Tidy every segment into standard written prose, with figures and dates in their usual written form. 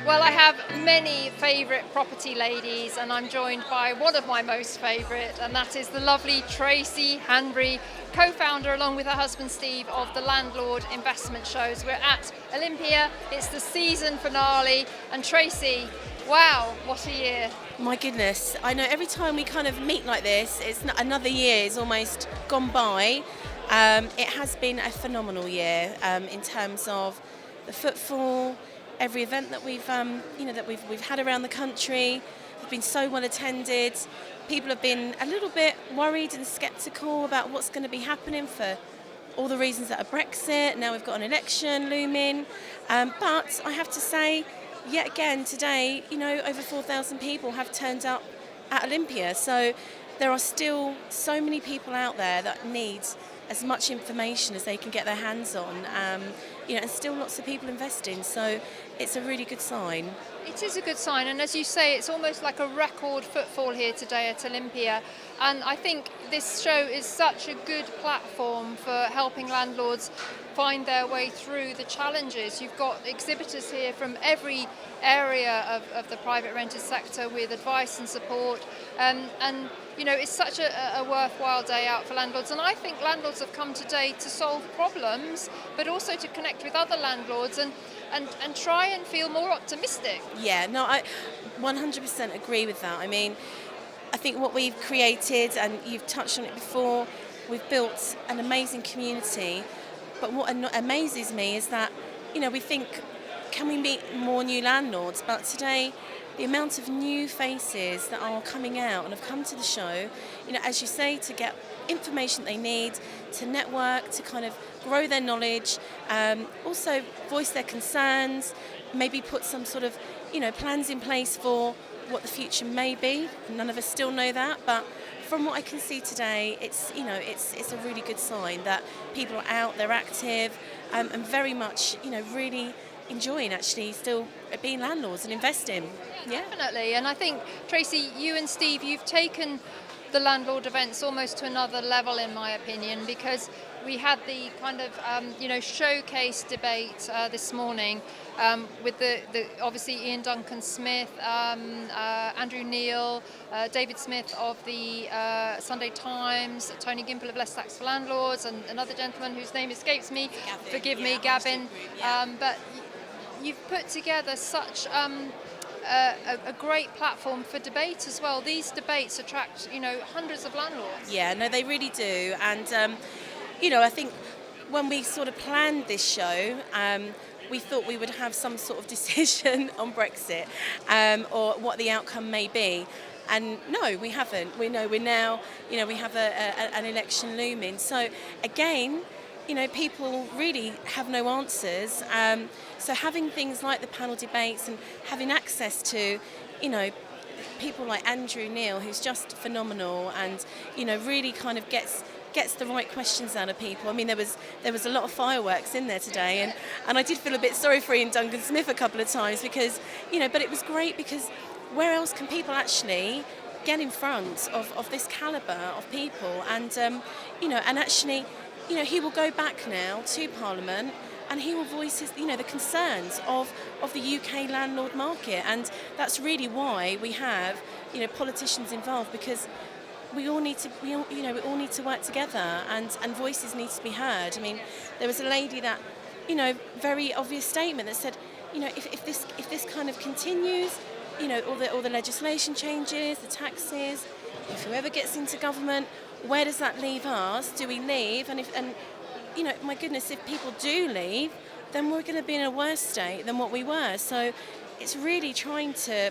Well, I have many favourite property ladies, and I'm joined by one of my most favourite, and that is the lovely Tracy Hanbury, co-founder along with her husband Steve of the Landlord Investment Shows. We're at Olympia, it's the season finale, and Tracy, wow, what a year. My goodness, I know every time we kind of meet like this, it's another year is almost gone by. It has been a phenomenal year in terms of the footfall, every event that we've had around the country have been so well attended. People have been a little bit worried and sceptical about what's going to be happening for all the reasons that are Brexit. Now we've got an election looming, but I have to say, yet again today, over 4,000 people have turned up at Olympia. So there are still so many people out there that need as much information as they can get their hands on, and still lots of people investing. So it's a really good sign. It is a good sign, and as you say, it's almost like a record footfall here today at Olympia. And I think this show is such a good platform for helping landlords find their way through the challenges. You've got exhibitors here from every area of the private rented sector with advice and support, and it's such a worthwhile day out for landlords. And I think landlords have come today to solve problems, but also to connect with other landlords and try and feel more optimistic. Yeah, no, I 100% agree with that. I mean, I think what we've created, and you've touched on it before, we've built an amazing community. But what amazes me is that, we think, can we meet more new landlords? But today, the amount of new faces that are coming out and have come to the show, as you say, to get information they need, to network, to kind of grow their knowledge, also voice their concerns, maybe put some sort of, plans in place for what the future may be. None of us still know that, but from what I can see today, it's a really good sign that people are out, they're active, and very much, really enjoying actually still being landlords and investing. Yeah, definitely. And I think, Tracy, you and Steve, you've taken the landlord events almost to another level, in my opinion, because we had the kind of showcase debate this morning with the obviously Ian Duncan Smith, Andrew Neil, David Smith of the Sunday Times, Tony Gimple of Less Tax for Landlords, and another gentleman whose name escapes me. Gavin, forgive me, Gavin. But you've put together such a great platform for debate as well. These debates attract, hundreds of landlords. Yeah, no, they really do. And, I think when we sort of planned this show, we thought we would have some sort of decision on Brexit or what the outcome may be. And no, we haven't. We know we're now, we have an election looming. So again, people really have no answers. So having things like the panel debates and having access to, people like Andrew Neil, who's just phenomenal and, really kind of gets the right questions out of people. I mean, there was a lot of fireworks in there today, and I did feel a bit sorry for Ian Duncan Smith a couple of times because, but it was great because where else can people actually get in front of this calibre of people and, and actually, he will go back now to Parliament and he will voice his, the concerns of the UK landlord market, and that's really why we have, politicians involved, because we all need to work together, and voices need to be heard. I mean, there was a lady that, very obvious statement that said, if this kind of continues, all the legislation changes, the taxes, if whoever gets into government, where does that leave us? Do we leave? And my goodness, if people do leave, then we're going to be in a worse state than what we were. So it's really trying to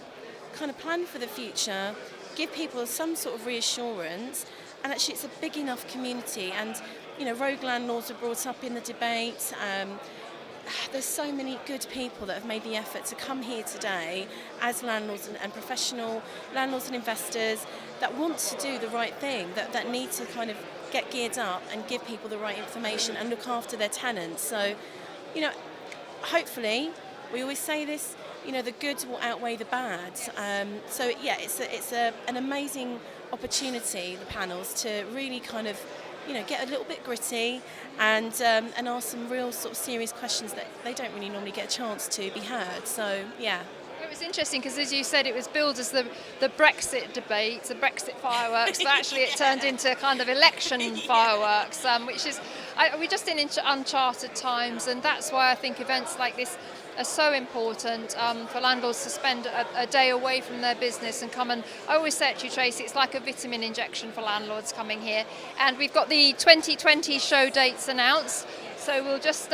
kind of plan for the future, give people some sort of reassurance, and actually it's a big enough community. And rogue landlords were brought up in the debate. There's so many good people that have made the effort to come here today as landlords and professional landlords and investors that want to do the right thing, that need to kind of get geared up and give people the right information and look after their tenants. So, hopefully, we always say this, the good will outweigh the bad. So yeah, it's an amazing opportunity, the panels, to really kind of get a little bit gritty and ask some real sort of serious questions that they don't really normally get a chance to be heard. So yeah. was interesting because, as you said, it was billed as the Brexit debate, the Brexit fireworks, but actually it turned into kind of election fireworks, which is, we're just in uncharted times, and that's why I think events like this are so important for landlords to spend a day away from their business and come. And I always say it to you, Tracy, it's like a vitamin injection for landlords coming here. And we've got the 2020 show dates announced, so we'll just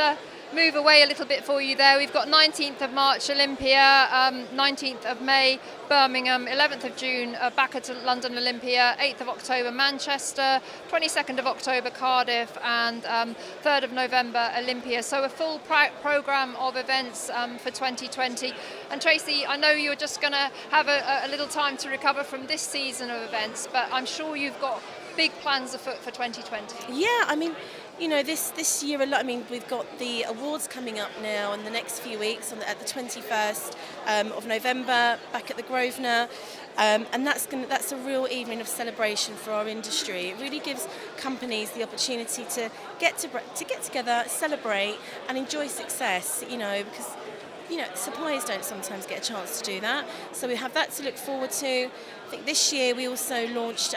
move away a little bit for you there. We've got 19th of March Olympia, 19th of May Birmingham, 11th of June back at London Olympia, 8th of October Manchester, 22nd of October Cardiff, and 3rd of November Olympia. So a full programme of events for 2020. And Tracy, I know you're just going to have a little time to recover from this season of events, but I'm sure you've got big plans afoot for 2020. Yeah, I mean, you know, this year, I mean, we've got the awards coming up now in the next few weeks at the 21st of November back at the Grosvenor, and that's a real evening of celebration for our industry. It really gives companies the opportunity to get together, celebrate and enjoy success, you know, because suppliers don't sometimes get a chance to do that. So we have that to look forward to. I think this year we also launched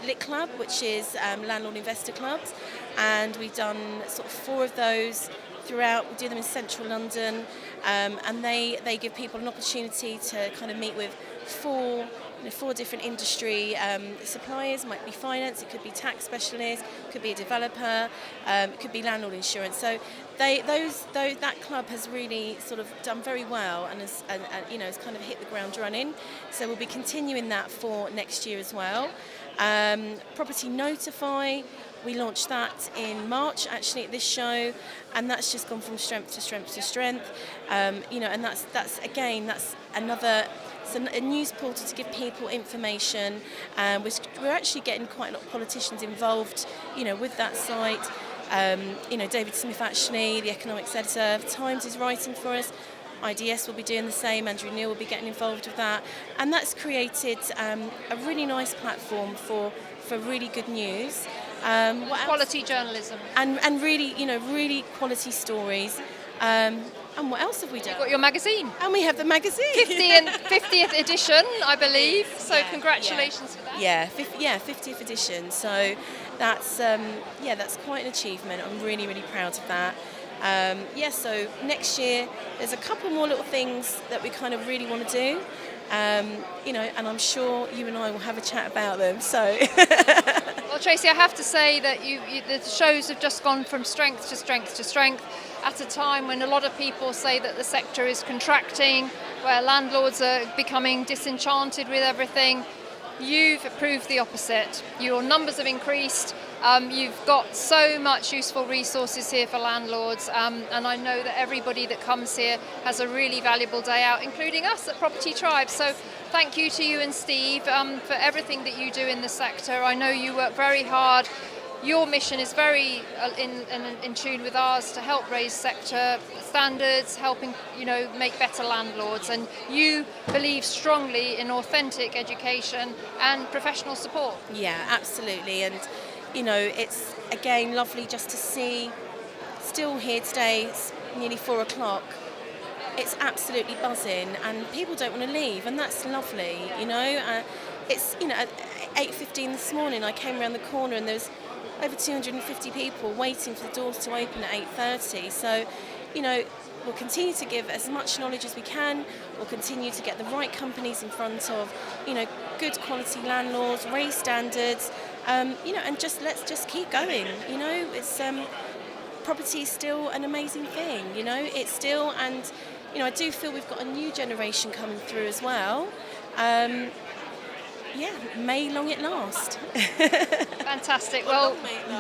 Lit Club, which is Landlord Investor Clubs, and we've done sort of 4 of those throughout. We do them in central London, and they give people an opportunity to kind of meet with 4 different industry suppliers. It might be finance, it could be tax specialists, it could be a developer, it could be landlord insurance. So that club has really sort of done very well and has kind of hit the ground running. So we'll be continuing that for next year as well. Property Notify, we launched that in March actually at this show, and that's just gone from strength to strength to strength. And that's another. It's a news portal to give people information. We're actually getting quite a lot of politicians involved, with that site. David Smith, actually, the economics editor of Times, is writing for us. IDS will be doing the same. Andrew Neil will be getting involved with that, and that's created a really nice platform for really good news. Quality journalism. And really quality stories. And what else have we done? You've got your magazine. And we have the magazine. 50th edition, I believe. So congratulations for that. Yeah, 50th edition. So that's quite an achievement. I'm really, really proud of that. So next year there's a couple more little things that we kind of really want to do. And I'm sure you and I will have a chat about them. So. Well, Tracy, I have to say that the shows have just gone from strength to strength to strength at a time when a lot of people say that the sector is contracting, where landlords are becoming disenchanted with everything. You've proved the opposite. Your numbers have increased. You've got so much useful resources here for landlords, and I know that everybody that comes here has a really valuable day out, including us at Property Tribe. So thank you to you and Steve for everything that you do in the sector. I know you work very hard. Your mission is very in tune with ours to help raise sector standards, helping make better landlords, and you believe strongly in authentic education and professional support. Yeah, absolutely, and it's again lovely just to see. Still here today, it's nearly 4 o'clock. It's absolutely buzzing, and people don't want to leave, and that's lovely. It's at 8:15 this morning. I came around the corner and there's over 250 people waiting for the doors to open at 8:30. So, we'll continue to give as much knowledge as we can. We'll continue to get the right companies in front of, good quality landlords, raise standards, and let's just keep going. It's property is still an amazing thing. It's still, and I do feel we've got a new generation coming through as well. May long it last. Fantastic. Well,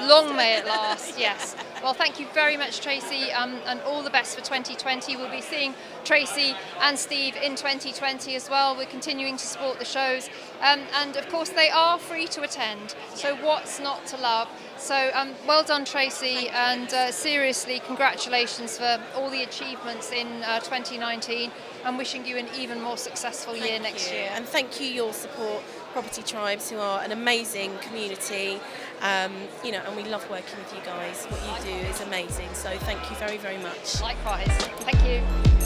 long may it last, yes. Well, thank you very much, Tracy, and all the best for 2020. We'll be seeing Tracy and Steve in 2020 as well. We're continuing to support the shows. And, of course, they are free to attend. So what's not to love? So well done, Tracy, and seriously, congratulations for all the achievements in 2019, and wishing you an even more successful year next year. And thank you, your support, Property Tribes, who are an amazing community, and we love working with you guys. What you do is amazing, so thank you very, very much. Likewise. Thank you.